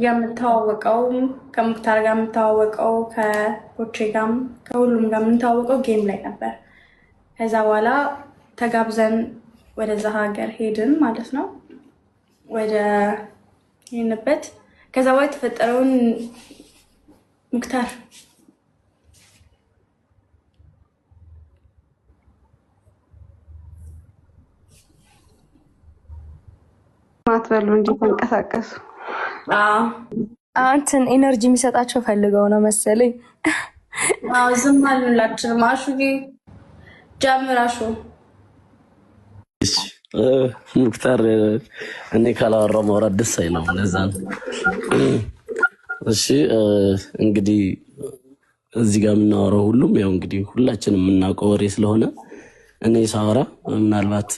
የምታዋወቀው ከሙክታር ጋር የምታዋወቀው ከቦቼ ጋር ከሁሉም ጋር የምታዋወቀው ጌም ላይ ነበር። ከዛ በኋላ ተጋብዘን ወደዛ ሀገር ሄድን ማለት ነው። ወደ ሄድንበት ከዛ በኋላ የተፈጠረውን ሙክታር ማትበሉ እንጂ ተንቀሳቀሱ። አንተን ኤነርጂ የሚሰጣቸው ፈልገው ነው መሰለኝ። ዝም አልንላችን። ማሹ ጀምራሹ ሙክታር እኔ ካላወራው ማውራት ደስ አይለውም። ለዛ ነው። እሺ እንግዲህ እዚህ ጋር የምናወራው ሁሉም ያው እንግዲህ ሁላችንም የምናውቀው ወሬ ስለሆነ እኔ ሳወራ ምናልባት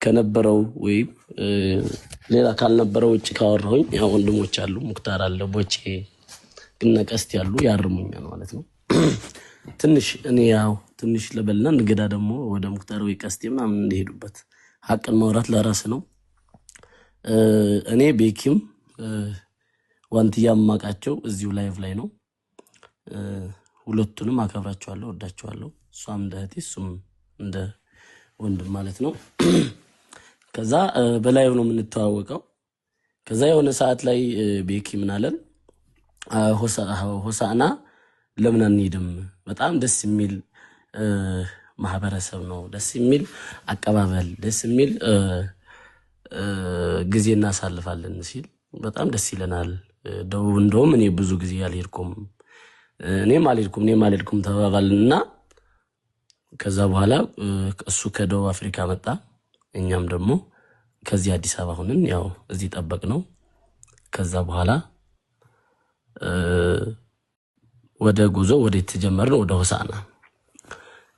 ከነበረው ወይም ሌላ ካልነበረው ውጭ ካወራሁኝ ያው ወንድሞች አሉ፣ ሙክታር አለ፣ ቦቼ ግነ ቀስት ያሉ ያርሙኛል ማለት ነው። ትንሽ እኔ ያው ትንሽ ለበልና እንግዳ ደግሞ ወደ ሙክታር ወይ ቀስቴ ምናምን እንደሄዱበት ሀቅን ማውራት ለራስ ነው። እኔ ቤኪም ዋንትያ ማቃቸው እዚሁ ላይቭ ላይ ነው። ሁለቱንም አከብራቸዋለሁ፣ ወዳቸዋለሁ። እሷም እንደ እህቴ እሱም እንደ ወንድም ማለት ነው። ከዛ በላይቭ ነው የምንተዋወቀው። ከዛ የሆነ ሰዓት ላይ ቤኪ ምን አለን፣ ሆሳዕና ለምን አንሄድም? በጣም ደስ የሚል ማህበረሰብ ነው፣ ደስ የሚል አቀባበል፣ ደስ የሚል ጊዜ እናሳልፋለን ሲል በጣም ደስ ይለናል። እንደውም እኔ ብዙ ጊዜ አልሄድኩም፣ እኔም አልሄድኩም ተባባልንና ከዛ በኋላ እሱ ከደቡብ አፍሪካ መጣ፣ እኛም ደግሞ ከዚህ አዲስ አበባ ሆነን ያው እዚህ ጠበቅ ነው። ከዛ በኋላ ወደ ጉዞ ወደ ተጀመርን ወደ ሆሳዕና።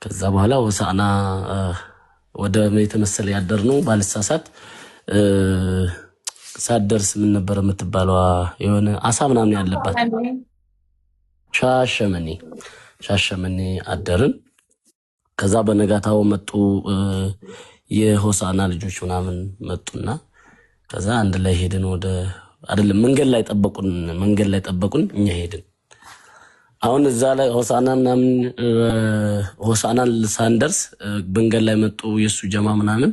ከዛ በኋላ ሆሳዕና ወደ የተመሰለ ያደርነው ባልሳሳት ሳደርስ ምን ነበር የምትባለው የሆነ አሳ ምናምን ያለባት ሻሸመኔ አደርን። ከዛ በነጋታው መጡ የሆሳዕና ልጆች ምናምን መጡና ከዛ አንድ ላይ ሄድን። ወደ አይደለም መንገድ ላይ ጠበቁን፣ እኛ ሄድን። አሁን እዛ ላይ ሆሳዕና ምናምን ሆሳዕና ሳንደርስ መንገድ ላይ መጡ የሱ ጀማ ምናምን።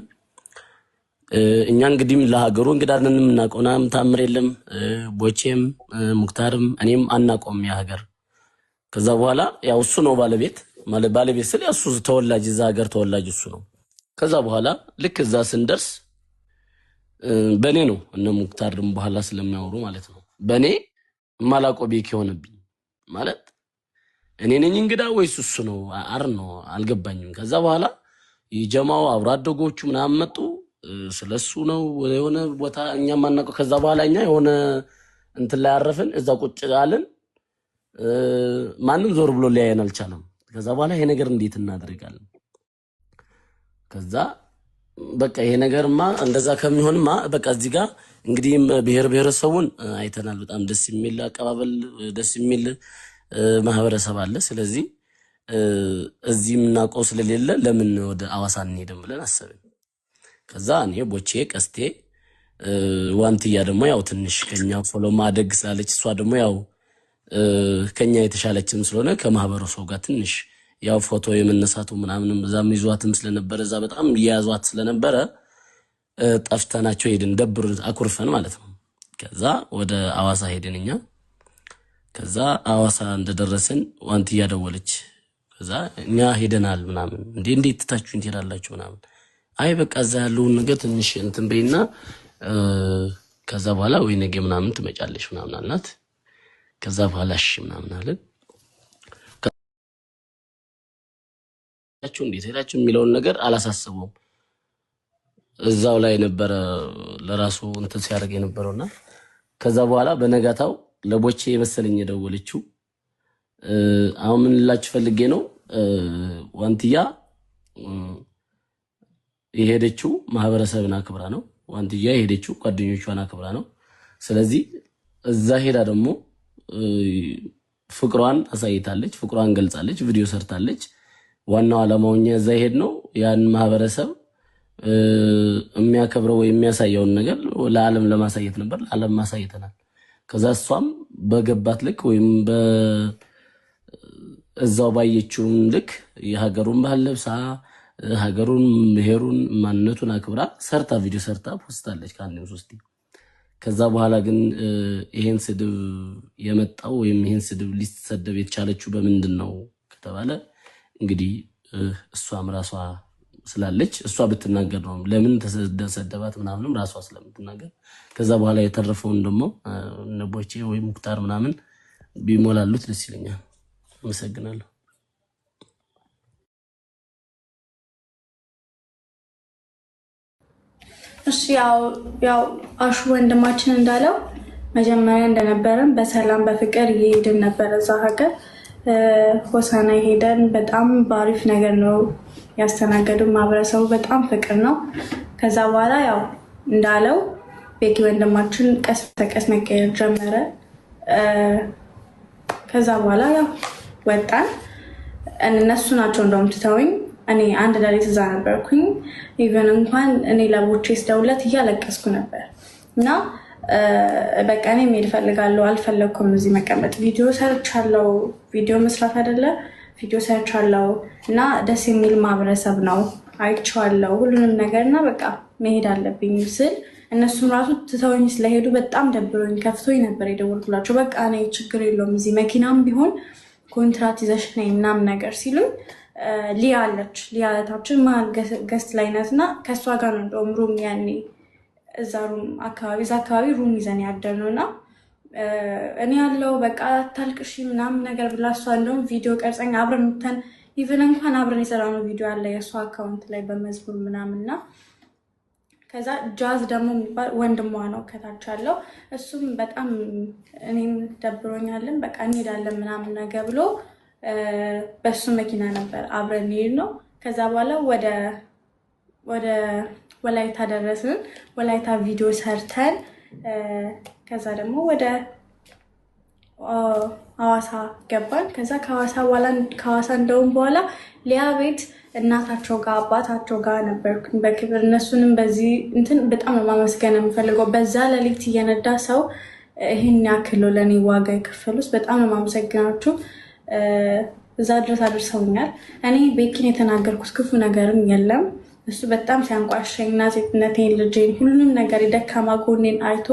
እኛ እንግዲህ ለሀገሩ እንግዳ ነን፣ የምናውቀው ምናምን ታምር የለም። ቦቼም ሙክታርም እኔም አናውቀውም ያ ሀገር። ከዛ በኋላ ያው እሱ ነው ባለቤት ስለ እሱ ተወላጅ፣ እዛ ሀገር ተወላጅ እሱ ነው። ከዛ በኋላ ልክ እዛ ስንደርስ በእኔ ነው እነ ሙክታር ደግሞ በኋላ ስለሚያወሩ ማለት ነው በእኔ ማላቆ ቤክ የሆነብኝ ማለት እኔ ነኝ እንግዳ ወይስ እሱ ነው ነው አልገባኝም። ከዛ በኋላ የጀማው አብሮ አደጎቹ ምናምን መጡ፣ ስለሱ ነው የሆነ ቦታ እኛ ማናውቀው። ከዛ በኋላ እኛ የሆነ እንትን ላይ አረፍን፣ እዛ ቁጭ አለን። ማንም ዞር ብሎ ሊያየን አልቻለም። ከዛ በኋላ ይሄ ነገር እንዴት እናደርጋለን? ከዛ በቃ ይሄ ነገርማ እንደዛ ከሚሆንማ በቃ እዚህ ጋር እንግዲህ ብሔረሰቡን አይተናል። በጣም ደስ የሚል አቀባበል፣ ደስ የሚል ማህበረሰብ አለ። ስለዚህ እዚህ የምናውቀው ስለሌለ ለምን ወደ አዋሳ እንሄድም ብለን አሰብን። ከዛ እኔ ቦቼ ቀስቴ ዋንትያ ደግሞ ያው ትንሽ ከኛ ፎሎ ማደግ ስላለች እሷ ደግሞ ያው ከኛ የተሻለችም ስለሆነ ከማህበረሰቡ ጋር ትንሽ ያው ፎቶ የመነሳቱ ምናምንም እዛም ይዟትም ስለነበረ እዛ በጣም እየያዟት ስለነበረ ጠፍተናቸው ሄድን፣ ደብር አኩርፈን ማለት ነው። ከዛ ወደ አዋሳ ሄድን እኛ። ከዛ አዋሳ እንደደረስን ዋንትያ ደወለች። ከዛ እኛ ሄደናል ምናምን። እንዴት ትታችሁን ትሄዳላችሁ ምናምን። አይ በቃ እዛ ያለውን ነገር ትንሽ እንትን በይና ከዛ በኋላ ወይ ነገ ምናምን ትመጫለሽ ምናምን አልናት። ከዛ በኋላ እሺ ምናምን አለን። እንዴት ሄዳችሁ የሚለውን ነገር አላሳስበውም። እዛው ላይ ነበረ ለራሱ እንትን ሲያደርግ የነበረውና ከዛ በኋላ በነጋታው ለቦቼ የመሰለኝ የደወለችው አሁን ምን ልላችሁ ፈልጌ ነው፣ ዋንትያ የሄደችው ማህበረሰብን አክብራ ነው። ዋንትያ የሄደችው ጓደኞቿን አክብራ ነው። ስለዚህ እዛ ሄዳ ደግሞ ፍቅሯን አሳይታለች፣ ፍቅሯን ገልጻለች፣ ቪዲዮ ሰርታለች። ዋናው ዓላማው እኛ እዛ ሄድ ነው ያን ማህበረሰብ የሚያከብረው ወይ የሚያሳየውን ነገር ለዓለም ለማሳየት ነበር። ለዓለም ማሳየተናል። ከዛ እሷም በገባት ልክ ወይም እዛው ባየችውን ልክ የሀገሩን ባህል ለብሳ ሀገሩን ብሔሩን ማንነቱን አክብራ ሰርታ ቪዲዮ ሰርታ ፖስታለች ከአንድም ሶስት። ከዛ በኋላ ግን ይሄን ስድብ የመጣው ወይም ይሄን ስድብ ሊሰደብ የተቻለችው በምንድን ነው ከተባለ እንግዲህ እሷም ራሷ ስላለች እሷ ብትናገር ነው ለምን ተሰደባት ምናምንም ራሷ ስለምትናገር። ከዛ በኋላ የተረፈውን ደግሞ ነቦቼ ወይ ሙክታር ምናምን ቢሞላሉት ደስ ይለኛል። አመሰግናለሁ። እሺ ያው አሹ ወንድማችን እንዳለው መጀመሪያ እንደነበረን በሰላም በፍቅር እየሄድን ነበር እዛ ሀገር ሆሳና ሄደን በጣም ባሪፍ ነገር ነው ያስተናገዱ። ማህበረሰቡ በጣም ፍቅር ነው። ከዛ በኋላ ያው እንዳለው ቤኪ ወንድማችን ቀስ በቀስ መቀየር ጀመረ። ከዛ በኋላ ያው ወጣን። እነሱ ናቸው እንደውም ትተውኝ። እኔ አንድ ሌሊት እዛ ነበርኩኝ። ኢቨን እንኳን እኔ ለቦቼ ስደውለት እያለቀስኩ ነበር እና በቃ እኔ መሄድ እፈልጋለሁ፣ አልፈለግኩም እዚህ መቀመጥ። ቪዲዮ ሰርቻለሁ፣ ቪዲዮ መስራት አይደለ ቪዲዮ ሰርቻለሁ እና ደስ የሚል ማህበረሰብ ነው አይቼዋለሁ ሁሉንም ነገር እና በቃ መሄድ አለብኝ ስል እነሱም ራሱ ትተውኝ ስለሄዱ በጣም ደብሮኝ ከፍቶኝ ነበር የደወልኩላቸው። በቃ እኔ ችግር የለውም እዚህ መኪናም ቢሆን ኮንትራት ይዘሽ ነይ ምናምን ነገር ሲሉኝ ሊያ አለች። ሊያ እህታችን መሀል ገስት ላይ ናት እና ከእሷ ጋር ነው እንደውም ሩም ያኔ እዛ አካባቢ ሩም ይዘን ያደርነው እና እኔ ያለው በቃ ታልቅሺ ምናምን ነገር ብላ እሷ እንደውም ቪዲዮ ቀርጸኝ አብረን እንተን ኢቨን እንኳን አብረን የሰራነው ቪዲዮ አለ የእሷ አካውንት ላይ በመዝሙር ምናምንና ከዛ ጃዝ ደግሞ የሚባል ወንድሟ ነው ከታች ያለው እሱም በጣም እኔም ደብሮኛለን በቃ እንሄዳለን ምናምን ነገር ብሎ በሱ መኪና ነበር አብረን እንሄድ ነው። ከዛ በኋላ ወደ ወላይታ ደረስን። ወላይታ ቪዲዮ ሰርተን ከዛ ደግሞ ወደ ሐዋሳ ገባን። ከዛ ከሐዋሳ እንደውም በኋላ ሊያ ቤት እናታቸው ጋር አባታቸው ጋር ነበርኩኝ በክብር። እነሱንም በዚህ እንትን በጣም ማመስገን የምፈልገው በዛ ሌሊት እየነዳ ሰው ይሄን ያክል ለኔ ዋጋ የከፈሉት በጣም ማመሰግናችሁ። እዛ ድረስ አድርሰውኛል። እኔ ቤኪን የተናገርኩት ክፉ ነገርም የለም። እሱ በጣም ሲያንቋሸኝ እና ሴትነቴን ልጄን ሁሉንም ነገር የደካማ ጎኔን አይቶ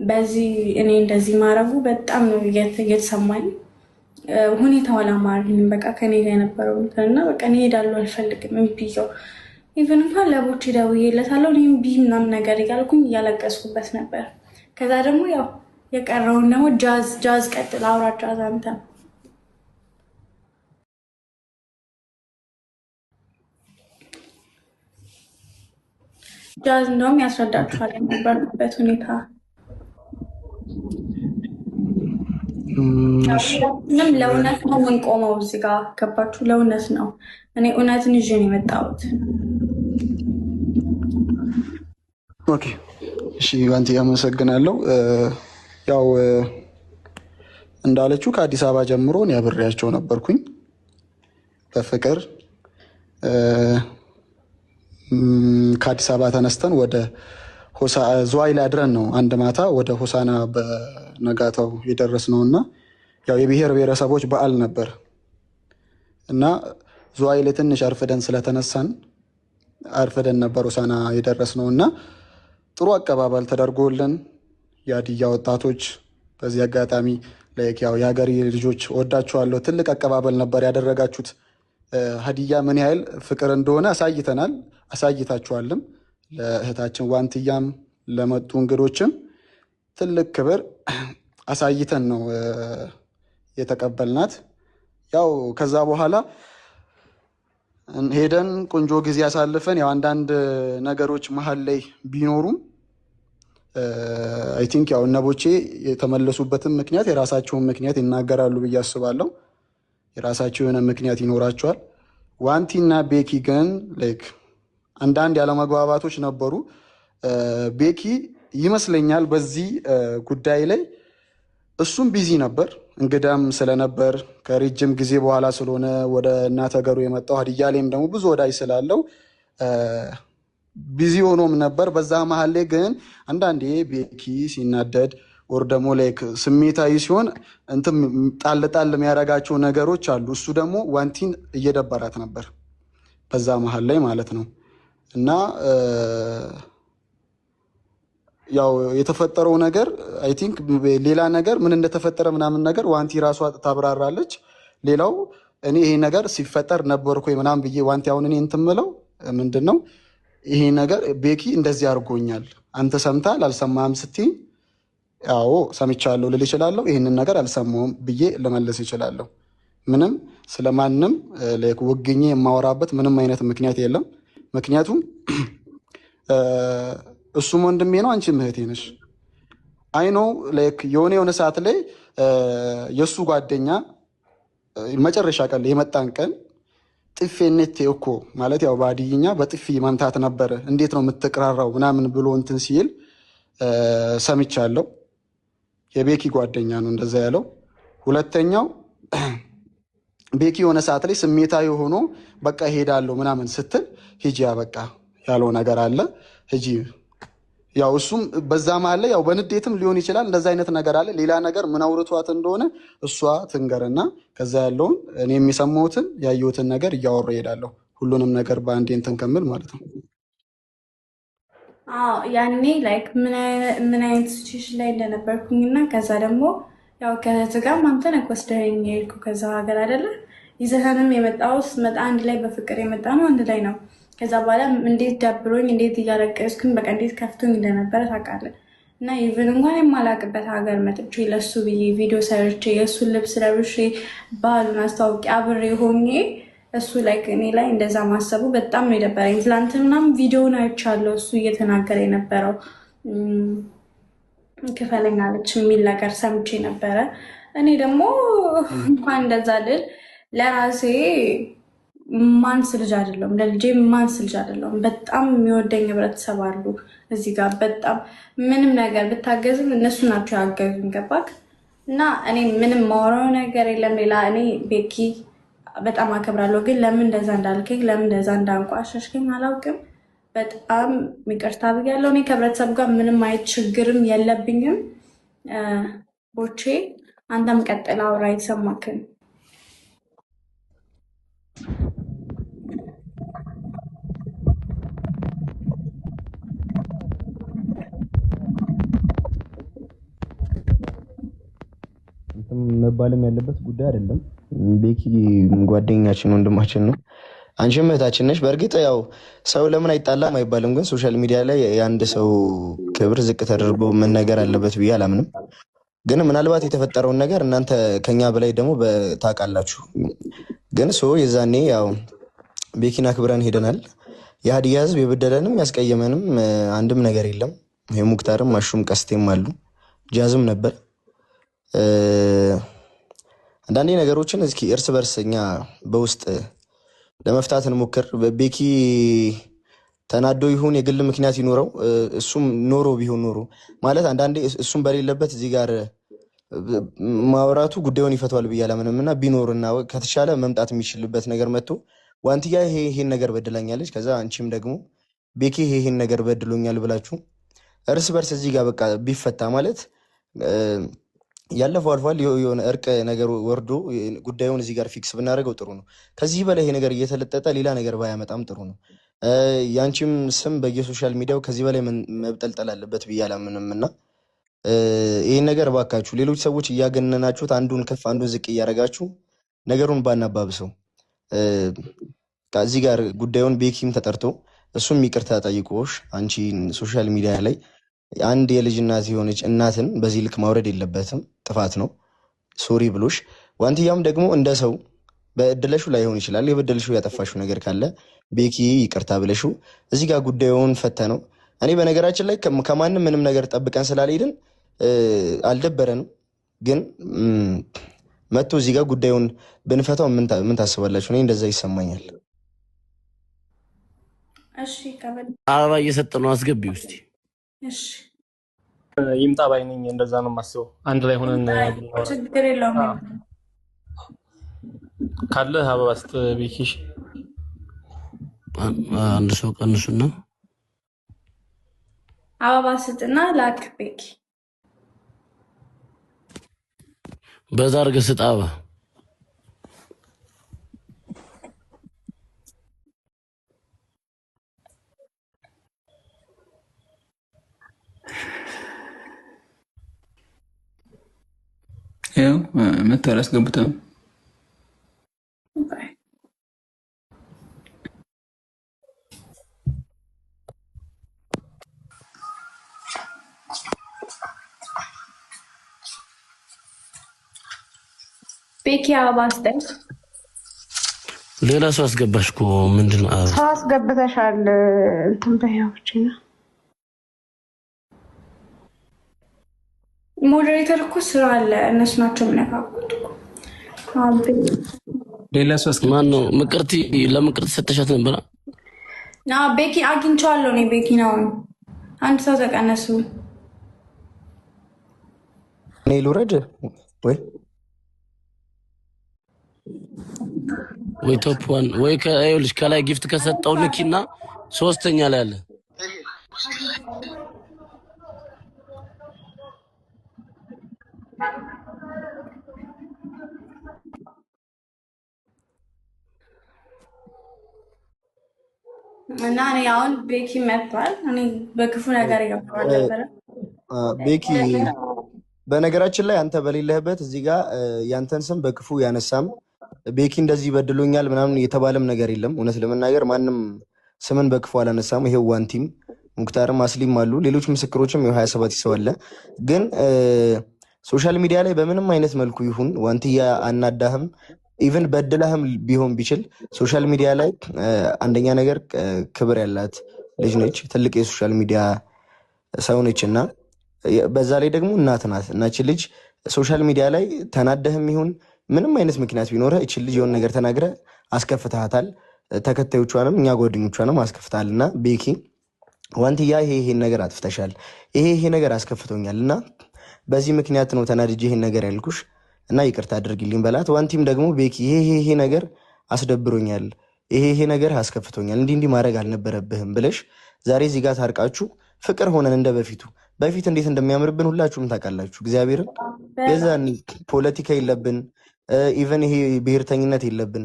በዚህ እኔ እንደዚህ ማድረጉ በጣም ነው እየተሰማኝ። ሁኔታው አላማረኝም። በቃ ከኔ ጋር የነበረው እና በቃ እኔ እሄዳለሁ አልፈልግም እምቢየው ኢቨን እንኳን ለቦቼ ደውዬለታለሁ እምቢ ምናምን ነገር እያልኩኝ እያለቀስኩበት ነበር። ከዛ ደግሞ ያው የቀረውን ደግሞ ጃዝ ቀጥል አውራ ጃዝ አንተ ጃዝ እንደውም ያስረዳችኋል የነበርኩበት ሁኔታ። ምንም ለእውነት ነው የምንቆመው እዚህ ጋር ገባችሁ? ለእውነት ነው። እኔ እውነትን ይዤ ነው የመጣሁት። ኦኬ እሺ፣ ባንቲ አመሰግናለሁ። ያው እንዳለችው ከአዲስ አበባ ጀምሮ እኔ አብሬያቸው ነበርኩኝ በፍቅር ከአዲስ አበባ ተነስተን ወደ ዝዋይ ላይ አድረን ነው አንድ ማታ ወደ ሆሳና በነጋታው የደረስነው እና ያው የብሔር ብሔረሰቦች በዓል ነበር እና ዝዋይ ላይ ትንሽ አርፍደን ስለተነሳን አርፍደን ነበር ሆሳና የደረስነው እና ጥሩ አቀባበል ተደርጎልን የሀዲያ ወጣቶች በዚህ አጋጣሚ ያው የሀገሬ ልጆች ወዳችኋለሁ። ትልቅ አቀባበል ነበር ያደረጋችሁት። ሀዲያ ምን ያህል ፍቅር እንደሆነ አሳይተናል፣ አሳይታችኋልም። ለእህታችን ዋንትያም ለመጡ እንግዶችም ትልቅ ክብር አሳይተን ነው የተቀበልናት። ያው ከዛ በኋላ ሄደን ቆንጆ ጊዜ ያሳልፈን ያው አንዳንድ ነገሮች መሀል ላይ ቢኖሩም አይ ቲንክ ያው እነቦቼ የተመለሱበትን ምክንያት የራሳቸውን ምክንያት ይናገራሉ ብዬ አስባለሁ። የራሳቸው የሆነ ምክንያት ይኖራቸዋል። ዋንቲና ቤኪ ግን ላይክ አንዳንድ ያለመግባባቶች ነበሩ። ቤኪ ይመስለኛል በዚህ ጉዳይ ላይ እሱም ቢዚ ነበር፣ እንግዳም ስለነበር ከረጅም ጊዜ በኋላ ስለሆነ ወደ እናተ ሀገሩ የመጣው ሀዲያ ላይም ደግሞ ብዙ ወዳጅ ስላለው ቢዚ ሆኖም ነበር። በዛ መሀል ላይ ግን አንዳንዴ ቤኪ ሲናደድ ወር ደግሞ ላይክ ስሜታዊ ሲሆን እንትን ጣል ጣል የሚያደርጋቸው ነገሮች አሉ። እሱ ደግሞ ዋንቲን እየደበራት ነበር በዛ መሀል ላይ ማለት ነው። እና ያው የተፈጠረው ነገር አይ ቲንክ ሌላ ነገር ምን እንደተፈጠረ ምናምን ነገር ዋንቲ ራሷ ታብራራለች። ሌላው እኔ ይሄ ነገር ሲፈጠር ነበርኩ ምናምን ብዬ ዋንቲ አሁን እኔ እንትን የምለው ምንድነው ይሄ ነገር ቤኪ እንደዚህ አድርጎኛል አንተ ሰምታል አልሰማህም ስትይ ያው ሰምቻለሁ ልል እችላለሁ። ይሄንን ነገር አልሰማሁም ብዬ ልመልስ እችላለሁ። ምንም ስለማንም ወግኜ የማወራበት ምንም አይነት ምክንያት የለም። ምክንያቱም እሱም ወንድሜ ነው፣ አንቺም እህቴ ነሽ። አይ ኖ ላይክ የሆነ ሰዓት ላይ የእሱ ጓደኛ መጨረሻ ቀን የመጣን ቀን ጥፌኔቴ እኮ ማለት ያው ባድይኛ በጥፊ መምታት ነበረ እንዴት ነው የምትቀራራው ምናምን ብሎ እንትን ሲል ሰምቻለሁ። የቤኪ ጓደኛ ነው እንደዛ ያለው። ሁለተኛው ቤኪ የሆነ ሰዓት ላይ ስሜታዊ ሆኖ በቃ ሄዳለሁ ምናምን ስትል ሂጂ በቃ ያለው ነገር አለ ሂጂ። ያው እሱም በዛ መሀል ላይ ያው በንዴትም ሊሆን ይችላል እንደዛ አይነት ነገር አለ። ሌላ ነገር ምን አውርቷት እንደሆነ እሷ ትንገርና ከዛ ያለውን እኔ የሚሰማሁትን ያየሁትን ነገር እያወራ እሄዳለሁ። ሁሉንም ነገር በአንዴ እንትን ከምል ማለት ነው። ያኔ ላይክ ምን አይነት ሲቹዌሽን ላይ እንደነበርኩኝና ከዛ ደግሞ ያው ከትጋም አንተ ነህ ወስደኸኝ የሄድኩ ከዛ ሀገር አይደለ ይዘኸንም የመጣው ስመጣ አንድ ላይ በፍቅር የመጣ ነው አንድ ላይ ነው። ከዛ በኋላ እንዴት ደብሮኝ እንዴት እያለቀስኩኝ በቃ እንዴት ከፍቶኝ እንደነበረ ታውቃለህ። እና ኢቭን እንኳን የማላውቅበት ሀገር መጥቼ ለሱ ብዬ ቪዲዮ ሰርቼ የእሱን ልብስ ለብሼ ባህሉን አስታውቂ አብሬ ሆኜ እሱ ላይክ እኔ ላይ እንደዛ ማሰቡ በጣም ነው የደበረኝ። ትላንት ምናምን ቪዲዮውን አይቻለሁ እሱ እየተናገረ የነበረው ክፈለኝ አለች የሚል ነገር ሰምቼ ነበረ። እኔ ደግሞ እንኳን እንደዛ ልል ለራሴ ማንስ ልጅ አይደለሁም፣ ለልጄ ማንስ ልጅ አይደለሁም። በጣም የሚወደኝ ህብረተሰብ አሉ እዚህ ጋር። በጣም ምንም ነገር ብታገዝም እነሱ ናቸው ያገዙኝ። ገባክ? እና እኔ ምንም ማወራው ነገር የለም ሌላ። እኔ ቤኪ በጣም አከብራለሁ፣ ግን ለምን እንደዛ እንዳልከኝ ለምን እንደዛ እንዳንቋሸሽከኝ አላውቅም። በጣም ይቅርታ ብያለሁ። እኔ ከህብረተሰብ ጋር ምንም አይነት ችግርም የለብኝም። ቦቼ አንተም ቀጥል አውራ የተሰማክን። መባልም ያለበት ጉዳይ አይደለም። ቤኪ ጓደኛችን ወንድማችን ነው፣ አንቺም እህታችን ነሽ። በእርግጥ ያው ሰው ለምን አይጣላም አይባልም፣ ግን ሶሻል ሚዲያ ላይ የአንድ ሰው ክብር ዝቅ ተደርጎ መነገር አለበት ብዬ አላምንም። ግን ምናልባት የተፈጠረውን ነገር እናንተ ከኛ በላይ ደግሞ ታውቃላችሁ። ግን የዛኔ ያው ቤኪን አክብረን ሄደናል። የሀዲያ ህዝብ የበደለንም ያስቀየመንም አንድም ነገር የለም። ሙክታርም አሹም ቀስቴም አሉ፣ ጃዝም ነበር። አንዳንዴ ነገሮችን እስኪ እርስ በርስ እኛ በውስጥ ለመፍታት እንሞክር። ቤኪ ተናዶ ይሁን የግል ምክንያት ይኖረው እሱም ኖሮ ቢሆን ኖሮ ማለት አንዳንዴ እሱም በሌለበት እዚህ ጋር ማውራቱ ጉዳዩን ይፈቷል ብዬ አላምንም። እና ቢኖርና ከተሻለ መምጣት የሚችልበት ነገር መጥቶ ዋንትያ ይሄን ነገር በድላኛለች፣ ከዛ አንቺም ደግሞ ቤኪ ይሄን ነገር በድሎኛል ብላችሁ እርስ በርስ እዚህ ጋር በቃ ቢፈታ ማለት ያለፈው አልፏል። የሆነ እርቅ ነገር ወርዶ ጉዳዩን እዚህ ጋር ፊክስ ብናደርገው ጥሩ ነው። ከዚህ በላይ ይሄ ነገር እየተለጠጠ ሌላ ነገር ባያመጣም ጥሩ ነው። ያንቺም ስም በየሶሻል ሚዲያው ከዚህ በላይ መብጠልጠል አለበት ብዬ አላምንም። እና ይህን ነገር ባካችሁ ሌሎች ሰዎች እያገነናችሁት አንዱን ከፍ አንዱን ዝቅ እያደረጋችሁ ነገሩን ባናባብሰው። እዚህ ጋር ጉዳዩን ቤኪም ተጠርቶ እሱም ይቅርታ ጠይቆሽ አንቺ ሶሻል ሚዲያ ላይ አንድ የልጅ እናት የሆነች እናትን በዚህ ልክ ማውረድ የለበትም፣ ጥፋት ነው። ሶሪ ብሎሽ ዋንትያም ደግሞ እንደ ሰው በእድለሹ ላይሆን ይችላል የበደልሹ ያጠፋሽው ነገር ካለ ቤኪ ይቅርታ ብለሹ እዚህ ጋር ጉዳዩን ፈተ ነው። እኔ በነገራችን ላይ ከማንም ምንም ነገር ጠብቀን ስላልሄድን አልደበረንም። ግን መጥቶ እዚህ ጋር ጉዳዩን ብንፈታው ምን ታስባላችሁ? እኔ እንደዛ ይሰማኛል። እሺ አበባ እየሰጠ ነው፣ አስገቢ ውስጥ ይምጣ ባይ ነኝ። እንደዛ ነው የማስበው። አንድ ላይ ሆነን ችግር የለውም ካለ አበባ ስጥ ቤኪሽ። አንድ ሰው ቀንሱና አበባ ስጥና ላክ ቤኪ። በዛ አድርገህ ስጣባ ያው መተር አስገብተው ቤኪ አበባ ስጠኝ። ሌላ ሰው አስገባሽ እኮ ምንድን ነው? ሰው አስገብተሻል። እንትን በያዎች ነው ሞዴሬተር እኮ ስራ አለ። እነሱ ናቸው የሚነካኩት እኮ። ሌላ ሰው አስገባ። ማን ነው? ምቅርቲ ለምቅርቲ ሰተሻት ነበር። ና ቤኪ አግኝቼዋለሁ እኔ። ቤኪ ነው አንድ ሰው ተቀነሱ። እኔ ልውረድ ወይ ቶፕ ዋን ወይ ከይኸውልሽ ከላይ ጊፍት ከሰጠው ንኪና ሶስተኛ ላይ አለ። እና እኔ አሁን ቤኪ መጥቷል። እኔ በክፉ ነገር ይገባል ነበር። ቤኪ በነገራችን ላይ አንተ በሌለህበት እዚህ ጋር ያንተን ስም በክፉ ያነሳም ቤኪ እንደዚህ በድሎኛል ምናምን የተባለም ነገር የለም። እውነት ለመናገር ማንም ስምን በክፉ አላነሳም። ይሄው ዋንቲም ሙክታርም አስሊም አሉ፣ ሌሎች ምስክሮችም ይኸው 27 ሰው አለ። ግን ሶሻል ሚዲያ ላይ በምንም አይነት መልኩ ይሁን ዋንትያ አናዳህም ኢቨን በድላህም ቢሆን ቢችል ሶሻል ሚዲያ ላይ አንደኛ ነገር ክብር ያላት ልጅ ነች፣ ትልቅ የሶሻል ሚዲያ ሰው ነች እና በዛ ላይ ደግሞ እናት ናት። እናችን ልጅ ሶሻል ሚዲያ ላይ ተናደህም ይሁን ምንም አይነት ምክንያት ቢኖረ እችን ልጅ የሆነ ነገር ተናግረ አስከፍተሃታል። ተከታዮቿንም እኛ ጓደኞቿንም አስከፍተሃል እና ቤኪ ዋንትያ ይሄን ነገር አጥፍተሻል፣ ይሄ ነገር አስከፍቶኛል እና በዚህ ምክንያት ነው ተናድጄ ይሄን ነገር ያልኩሽ እና ይቅርታ አድርግልኝ በላት። ዋንቲም ደግሞ ቤኪ ይሄ ነገር አስደብሮኛል፣ ይሄ ነገር አስከፍቶኛል፣ እንዲህ ማድረግ አልነበረብህም ብለሽ ዛሬ እዚህ ጋር ታርቃችሁ ፍቅር ሆነን እንደ በፊት እንዴት እንደሚያምርብን ሁላችሁም ታውቃላችሁ። እግዚአብሔርን የዛን ፖለቲካ የለብን፣ ኢቨን ይሄ ብሔርተኝነት የለብን።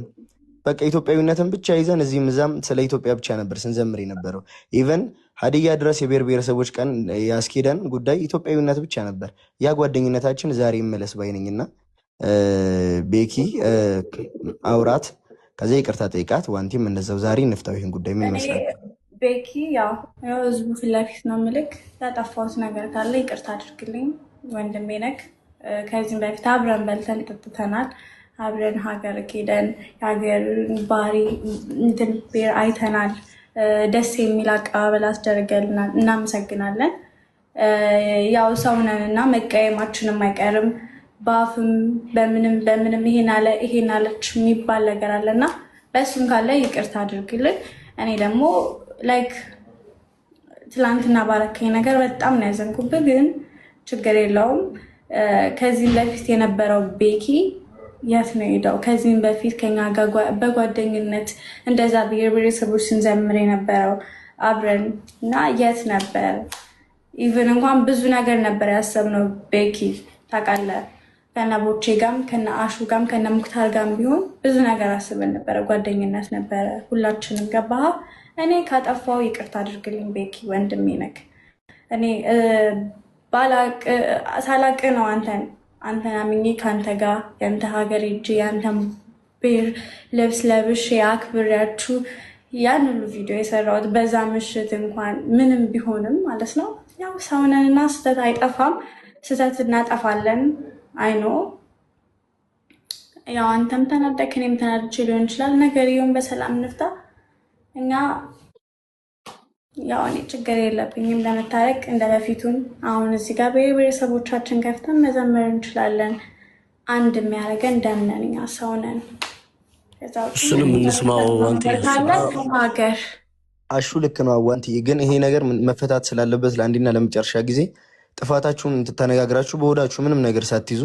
በቃ ኢትዮጵያዊነትን ብቻ ይዘን እዚህም እዛም ስለ ኢትዮጵያ ብቻ ነበር ስንዘምር የነበረው። ኢቨን ሀዲያ ድረስ የብሔር ብሔረሰቦች ቀን ያስኬደን ጉዳይ ኢትዮጵያዊነት ብቻ ነበር። ያ ጓደኝነታችን ዛሬ ይመለስ ባይነኝና ቤኪ አውራት፣ ከዚያ ይቅርታ ጠይቃት። ዋንቲም እንደዛው ዛሬ እንፍታው ይህን ጉዳይ። ምን ይመስላል? ቤኪ ያው ህዝቡ ፊት ለፊት ነው ምልክ። ያጠፋሁት ነገር ካለ ይቅርታ አድርግልኝ ወንድሜ ነክ። ከዚህም በፊት አብረን በልተን ጠጥተናል። አብረን ሀገር ሄደን የሀገር ባህሪ እንትን ብሔር አይተናል። ደስ የሚል አቀባበል አስደርገልናል። እናመሰግናለን። ያው ሰውነን እና መቀየማችንም አይቀርም። በአፍም በምንም ይሄን አለች የሚባል ነገር አለና በእሱም ካለ ይቅርታ አድርግልን። እኔ ደግሞ ላይክ ትላንትና ባረከኝ ነገር በጣም ነው ያዘንኩብህ፣ ግን ችግር የለውም። ከዚህም በፊት የነበረው ቤኪ የት ነው ሄደው? ከዚህም በፊት ከኛ ጋር በጓደኝነት እንደዛ ብሔር ብሔረሰቦች ስንዘምር የነበረው አብረን እና የት ነበር? ኢቨን እንኳን ብዙ ነገር ነበር ያሰብነው ቤኪ ታውቃለህ። ከነ ቦቼ ጋም ከነ አሹ ጋም ከነ ሙክታር ጋም ቢሆን ብዙ ነገር አስበን ነበረ። ጓደኝነት ነበረ ሁላችንም። ገባህ? እኔ ካጠፋው ይቅርታ አድርግልኝ ቤኪ ወንድሜ ነክ። እኔ ሳላቅ ነው አንተን አምኜ ከአንተ ጋር የአንተ ሀገር ሄጄ የአንተን ብሔር ልብስ ለብሼ አክብሬያችሁ ያን ሁሉ ቪዲዮ የሰራሁት በዛ ምሽት እንኳን ምንም ቢሆንም ማለት ነው። ያው ሰውነንና ስህተት አይጠፋም፣ ስህተት እናጠፋለን። አይኖ ያው አንተም ተናደክ እኔም ተናድቼ ሊሆን ይችላል። ነገርየውን በሰላም እንፍታ። እኛ ያው እኔ ችግር የለብኝም ለመታረቅ እንደ በፊቱን። አሁን እዚህ ጋር ብሔረሰቦቻችን ከፍተን መዘመር እንችላለን። አንድ የሚያደርገን ደምነን እኛ ሰው ነን። እሱንም እንስማው። ሀገር አሹ ልክ ነው ዋንትዬ፣ ግን ይሄ ነገር መፈታት ስላለበት ለአንዴና ለመጨረሻ ጊዜ ጥፋታችሁን ተነጋግራችሁ በሆዳችሁ ምንም ነገር ሳትይዙ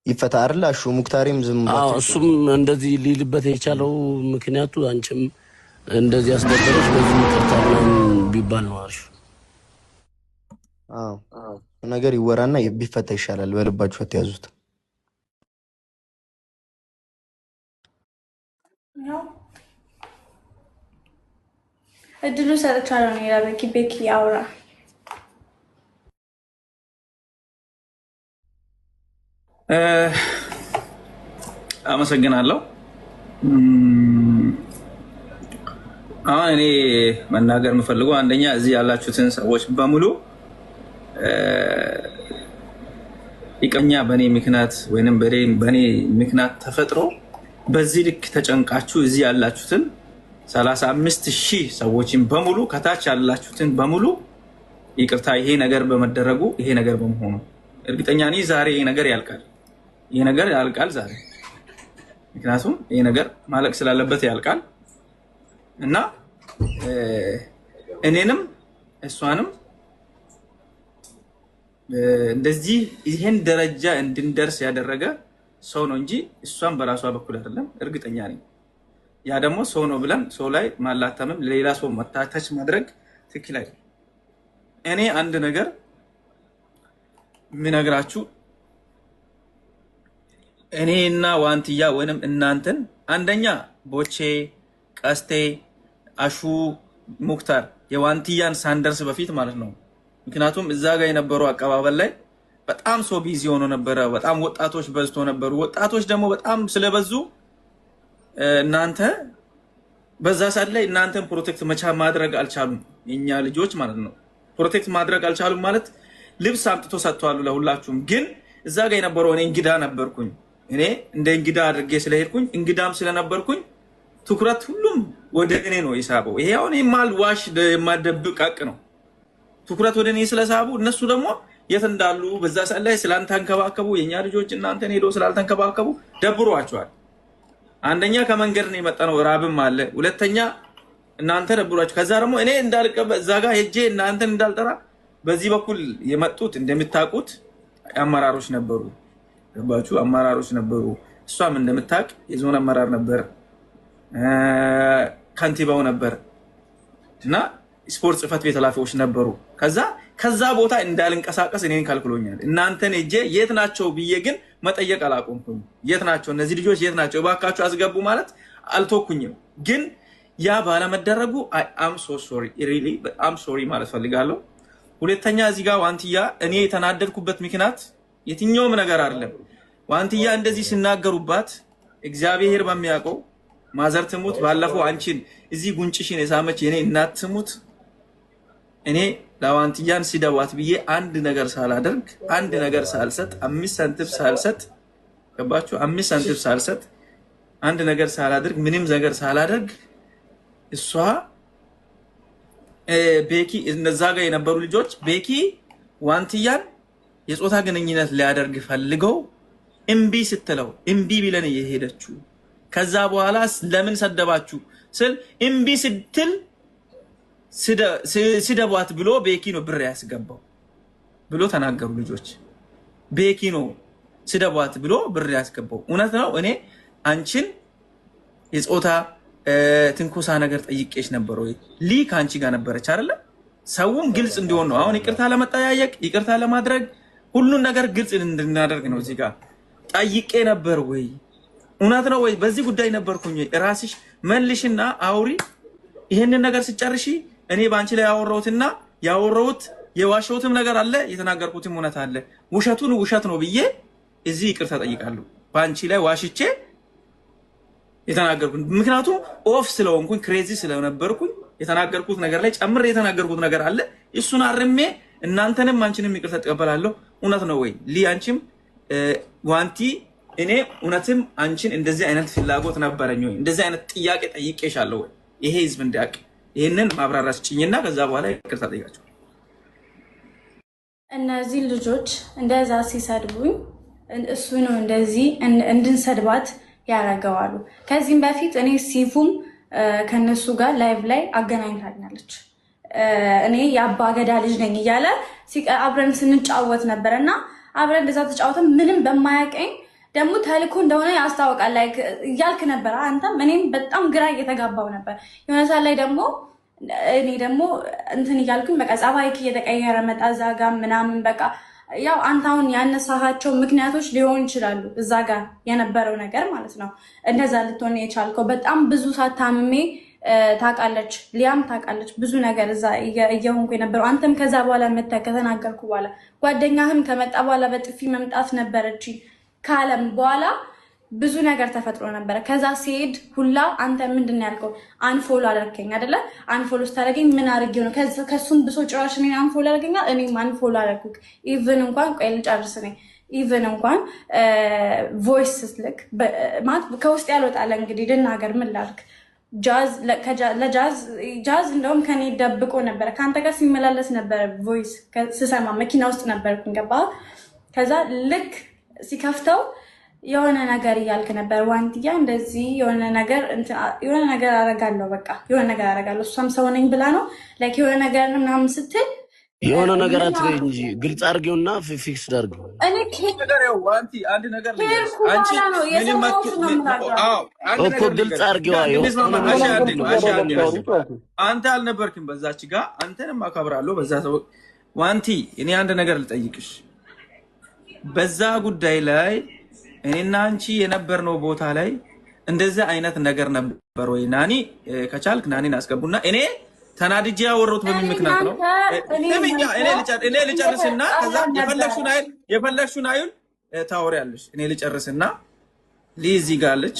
ይፈታ አይደል? አሹ ሙክታሪም ዝም እሱም እንደዚህ ሊልበት የቻለው ምክንያቱ አንቺም እንደዚህ አስደበረች በዚህ ይቅርታ ቢባል ነው አሪፍ ነገር ይወራና ቢፈታ ይሻላል። በልባችሁ አትያዙት። ያው እድሉ ሰጥቻለሁ ነው ለበቂ ቤኪ አውራ አመሰግናለሁ። አሁን እኔ መናገር የምፈልገው አንደኛ እዚህ ያላችሁትን ሰዎች በሙሉ ይቀኛ በእኔ ምክንያት ወይንም በእኔ ምክንያት ተፈጥሮ በዚህ ልክ ተጨንቃችሁ እዚህ ያላችሁትን 35,000 ሰዎችን በሙሉ ከታች ያላችሁትን በሙሉ ይቅርታ፣ ይሄ ነገር በመደረጉ ይሄ ነገር በመሆኑ እርግጠኛ ነኝ ዛሬ ይሄ ነገር ያልቃል። ይሄ ነገር ያልቃል ዛሬ፣ ምክንያቱም ይሄ ነገር ማለቅ ስላለበት ያልቃል እና እኔንም እሷንም እንደዚህ ይሄን ደረጃ እንድንደርስ ያደረገ ሰው ነው እንጂ እሷን በራሷ በኩል አይደለም፣ እርግጠኛ ነኝ። ያ ደግሞ ሰው ነው ብለን ሰው ላይ ማላተምም ለሌላ ሰው መታተች ማድረግ ትክክል አይደለም። እኔ አንድ ነገር ምነግራችሁ እኔና ዋንትያ ወይንም እናንተን አንደኛ ቦቼ፣ ቀስቴ፣ አሹ፣ ሙክታር የዋንትያን ሳንደርስ በፊት ማለት ነው። ምክንያቱም እዛ ጋር የነበረው አቀባበል ላይ በጣም ሰው ቢዚ ሆኖ ነበረ። በጣም ወጣቶች በዝቶ ነበሩ። ወጣቶች ደግሞ በጣም ስለበዙ እናንተ በዛ ሰዓት ላይ እናንተን ፕሮቴክት መቻ ማድረግ አልቻሉም። የኛ ልጆች ማለት ነው ፕሮቴክት ማድረግ አልቻሉም ማለት ልብስ አምጥቶ ሰጥተዋል ለሁላችሁም። ግን እዛ ጋር የነበረው እኔ እንግዳ ነበርኩኝ። እኔ እንደ እንግዳ አድርጌ ስለሄድኩኝ እንግዳም ስለነበርኩኝ ትኩረት ሁሉም ወደ እኔ ነው የሳበው። ይሄ አሁን የማልዋሽ የማደብቅ ሀቅ ነው። ትኩረት ወደ እኔ ስለሳቡ እነሱ ደግሞ የት እንዳሉ በዛ ሰዓት ላይ ስላልተንከባከቡ የኛ ልጆች እናንተን ሄዶ ስላልተንከባከቡ ደብሯቸዋል። አንደኛ ከመንገድ ነው የመጣነው፣ ራብም አለ። ሁለተኛ እናንተ ደብሯቸው። ከዛ ደግሞ እኔ እንዳልቀበ እዛ ጋር ሄጄ እናንተን እንዳልጠራ በዚህ በኩል የመጡት እንደምታውቁት አመራሮች ነበሩ። ገባችሁ? አመራሮች ነበሩ። እሷም እንደምታውቅ የዞን አመራር ነበር፣ ከንቲባው ነበር እና ስፖርት ጽህፈት ቤት ኃላፊዎች ነበሩ። ከዛ ቦታ እንዳልንቀሳቀስ እኔን ከልክሎኛል። እናንተን ሄጄ የት ናቸው ብዬ ግን መጠየቅ አላቆምኩኝ። የት ናቸው እነዚህ ልጆች የት ናቸው እባካችሁ አስገቡ ማለት አልተውኩኝም። ግን ያ ባለመደረጉ አም ሶሪ ማለት ፈልጋለሁ። ሁለተኛ እዚህ ጋር ዋንትያ እኔ የተናደድኩበት ምክንያት የትኛውም ነገር አይደለም። ዋንትያ እንደዚህ ሲናገሩባት እግዚአብሔር በሚያውቀው ማዘር ትሙት፣ ባለፈው አንቺን እዚህ ጉንጭሽን የሳመች የኔ እናት ትሙት፣ እኔ ለዋንትያን ሲደዋት ብዬ አንድ ነገር ሳላደርግ አንድ ነገር ሳልሰጥ 5 ሳንቲም ሳልሰጥ ገባችሁ? 5 ሳንቲም ሳልሰጥ አንድ ነገር ሳላደርግ ምንም ነገር ሳላደርግ እሷ ቤኪ እነዛ ጋር የነበሩ ልጆች ቤኪ ዋንትያን የጾታ ግንኙነት ሊያደርግ ፈልገው እምቢ ስትለው እምቢ ብለን እየሄደችው ከዛ በኋላ ለምን ሰደባችሁ ስል እምቢ ስትል ስደቧት ብሎ ቤኪ ነው ብር ያስገባው ብሎ ተናገሩ ልጆች። ቤኪ ነው ስደቧት ብሎ ብር ያስገባው። እውነት ነው። እኔ አንቺን የጾታ ትንኮሳ ነገር ጠይቄሽ ነበር ወይ? ሊክ አንቺ ጋር ነበረች አይደለ? ሰውም ግልጽ እንዲሆን ነው። አሁን ይቅርታ ለመጠያየቅ ይቅርታ ለማድረግ ሁሉን ነገር ግልጽ እንድናደርግ ነው። እዚህ ጋር ጠይቄ ነበር ወይ? እውነት ነው ወይ? በዚህ ጉዳይ ነበርኩኝ። ራስሽ መልሽና አውሪ። ይሄንን ነገር ስጨርሺ እኔ ባንቺ ላይ ያወራሁትና ያወራሁት የዋሸሁትም ነገር አለ፣ የተናገርኩትም እውነት አለ። ውሸቱን ውሸት ነው ብዬ እዚህ ይቅርታ ጠይቃለሁ። ባንቺ ላይ ዋሽቼ የተናገርኩት ምክንያቱም ኦፍ ስለሆንኩኝ ክሬዚ ስለነበርኩኝ የተናገርኩት ነገር ላይ ጨምሬ የተናገርኩት ነገር አለ። እሱን አርሜ እናንተንም አንቺንም ይቅርታ ተቀበላለሁ። እውነት ነው ወይ ሊ? አንቺም ዋንቲ እኔ እውነትም አንቺን እንደዚህ አይነት ፍላጎት ነበረኝ ወይ? እንደዚህ አይነት ጥያቄ ጠይቄሻለሁ ወይ? ይሄ ህዝብ እንዲያውቅ ይሄንን ማብራሪያ ስጭኝና ከዛ በኋላ ይቅርታ ጠይቃቸው። እነዚህ ልጆች እንደዛ ሲሰድቡኝ እሱ ነው እንደዚህ እንድንሰድባት ያረጋዋሉ። ከዚህም በፊት እኔ ሲፉም ከነሱ ጋር ላይቭ ላይ አገናኝታኛለች። እኔ የአባ ገዳ ልጅ ነኝ እያለ አብረን ስንጫወት ነበር እና አብረን እንደዛ ተጫወተን ምንም በማያቀኝ ደግሞ ተልኮ እንደሆነ ያስታውቃል ላይ እያልክ ነበር አንተም እኔም በጣም ግራ እየተጋባው ነበር። የሆነ ሰዓት ላይ ደግሞ እኔ ደግሞ እንትን እያልኩኝ በቃ ጸባይክ እየተቀየረ መጣ። እዛ ጋር ምናምን በቃ ያው አንተ አሁን ያነሳሃቸው ምክንያቶች ሊሆን ይችላሉ እዛ ጋር የነበረው ነገር ማለት ነው። እንደዛ ልትሆን የቻልከው በጣም ብዙ ሳታምሜ ታውቃለች፣ ሊያም ታውቃለች ብዙ ነገር እዛ እየሆንኩ የነበረው። አንተም ከዛ በኋላ መተህ ከተናገርኩ በኋላ ጓደኛህም ከመጣ በኋላ በጥፊ መምጣት ነበረች ካለም በኋላ ብዙ ነገር ተፈጥሮ ነበረ። ከዛ ሲሄድ ሁላ አንተ ምንድን ያልከው አንፎሎ አደረከኝ አይደለ? አንፎሎ ስታደርገኝ ምን አድርጌው ነው? ከሱም ብሶ ጭራሽ እኔን አንፎሎ አደረገኛል። እኔም አንፎሎ አደረኩክ። ኢቭን እንኳን ቆይ ልጨርስ ነኝ። ኢቭን እንኳን ቮይስ ስትልክ ማለት ከውስጥ ያልወጣለ እንግዲህ ልናገር ምን ላድርግ። ጃዝ እንደውም ከኔ ደብቆ ነበረ። ከአንተ ጋር ሲመላለስ ነበረ። ቮይስ ስሰማ መኪና ውስጥ ነበርኩኝ። ገባ? ከዛ ልክ ሲከፍተው የሆነ ነገር እያልክ ነበር። ዋንትያ እንደዚህ የሆነ ነገር አረጋለሁ፣ በቃ የሆነ ነገር አረጋለሁ። እሷም ሰው ነኝ ብላ ነው ላይክ የሆነ ነገር ምናምን ስትል የሆነ ነገር አትበይ እንጂ ግልጽ አድርጌውና ፊክስ አድርጌው። እኔ ነገር ያው ዋንቲ አንድ ነገር አንቺ እኮ ግልጽ አድርጌው። አንተ አልነበርክም በዛች ጋር። አንተንም አከብራለሁ በዛ ሰው። ዋንቲ እኔ አንድ ነገር ልጠይቅሽ በዛ ጉዳይ ላይ እኔና አንቺ የነበርነው ቦታ ላይ እንደዚህ አይነት ነገር ነበር ወይ? ናኒ ከቻልክ ናኒን አስገቡና እኔ ተናድጄ ያወራሁት በምን ምክንያት ነው? እኔ ልጨርስና ከዛ የፈለግሽውን አይል ታወሪያለሽ። እኔ ልጨርስና ሊዚ ጋር አለች